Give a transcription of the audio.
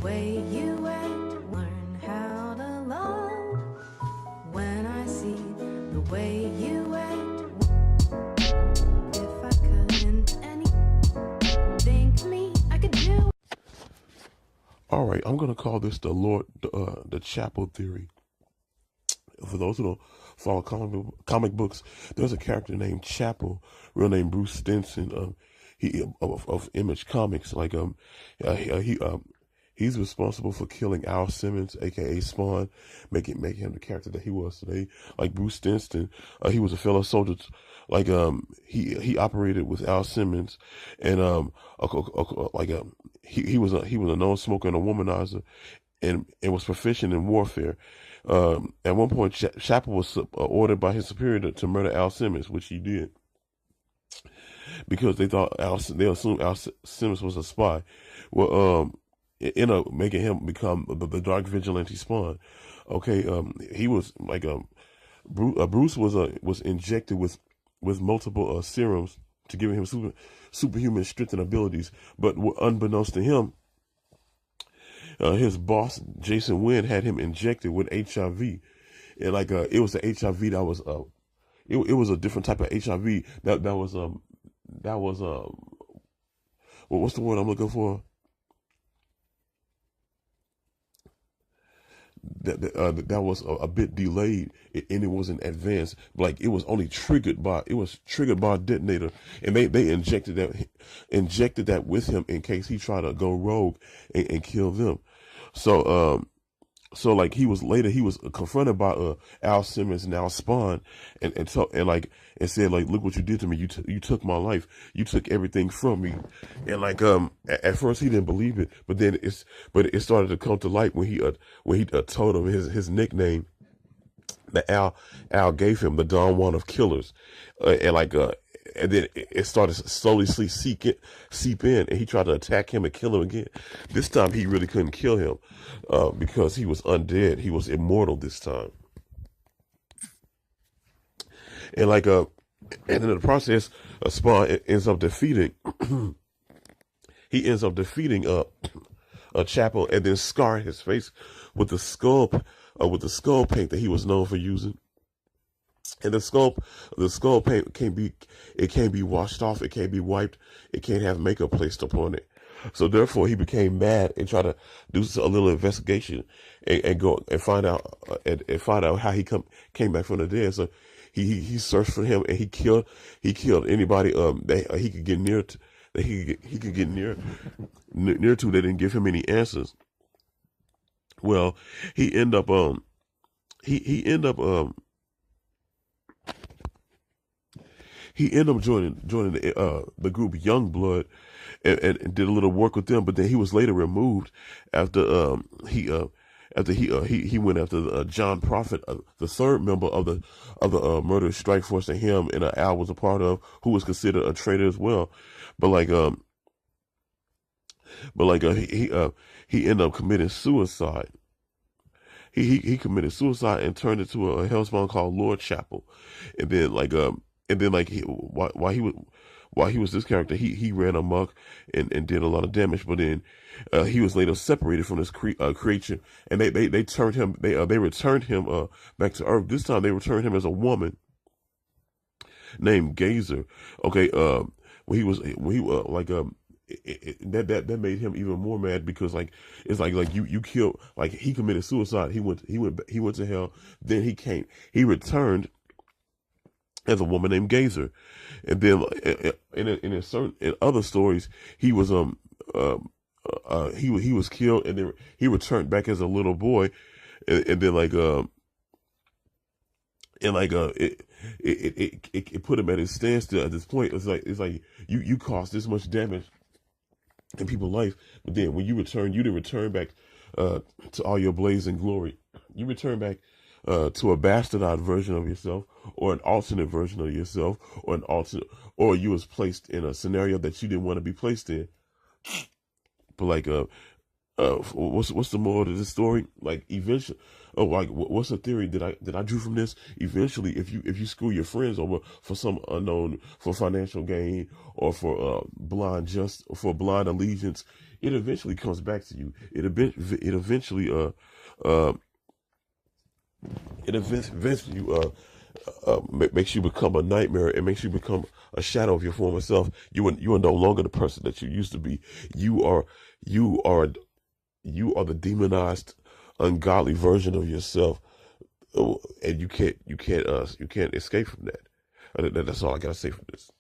way you act, learn how to love. When I see the way you act, if I couldn't anything me, I could do. All right, I'm gonna call this the Chapel theory. For those who don't follow comic books, there's a character named Chapel, real name Bruce Stinson. He of Image Comics. He's responsible for killing Al Simmons, aka Spawn, making him the character that he was today. Like Bruce Stinson, he was a fellow soldier. He operated with Al Simmons, and he was a known smoker and a womanizer, and was proficient in warfare. At one point, Chapel was ordered by his superior to murder Al Simmons, which he did, because they assumed Al Simmons was a spy. Well, it ended up making him become the Dark Vigilante Spawn. Okay, he was Bruce was injected with multiple serums to give him superhuman strength and abilities, but unbeknownst to him, his boss Jason Wynn had him injected with HIV, and it was the HIV that was it was a different type of HIV that was what's the word I'm looking for? That was a bit delayed, and it wasn't advanced. Like it was only triggered by a detonator, and they injected that with him in case he tried to go rogue and kill them. So like he was confronted by Al Simmons and Al Spawn, and said, like, look what you did to me. You took my life. You took everything from me. And at first he didn't believe it, but then it started to come to light when he told him his nickname that Al gave him, the Don Juan of Killers, and then it started to slowly seep in, and he tried to attack him and kill him again. This time he really couldn't kill him because he was undead. He was immortal this time. And in the process, Spawn ends up defeating. He ends up defeating a Chapel, and then scarring his face with the skull paint that he was known for using. And the skull paint can't be washed off. It can't be wiped. It can't have makeup placed upon it. So therefore, he became mad and tried to do a little investigation and go and find out how he came back from the dead. So he searched for him, and he killed anybody that he could get near to, that he could get near to. They didn't give him any answers. Well, he ended up joining the group Youngblood, and did a little work with them. But then he was later removed after he went after John Prophet, the third member of the murderous strike force that him and Al was a part of, who was considered a traitor as well. He ended up committing suicide. He committed suicide and turned into a hellspawn called Lord Chapel, and then while he was this character, he ran amok and did a lot of damage. But then he was later separated from this creature, and they returned him back to Earth. This time they returned him as a woman named Gazer. Okay, that made him even more mad, because you killed, he committed suicide. He went to hell. Then he returned as a woman named Gazer, and then in other stories he was he was killed, and then he returned back as a little boy, and then it put him at his standstill at this point. It's like you caused this much damage in people's life, but then when you didn't return back to all your blaze and glory. You return back to a bastardized version of yourself, or an alternate version of yourself, or you was placed in a scenario that you didn't want to be placed in. But what's the moral of this story? Like eventually, oh, like what's the theory that I drew from this? Eventually, if you screw your friends over for some unknown, for financial gain or for blind allegiance, it eventually comes back to you. It eventually uh makes you become a nightmare. It makes you become a shadow of your former self. You are no longer the person that you used to be. You are you are the demonized, ungodly version of yourself, and you can't escape from that. That's all I gotta say from this.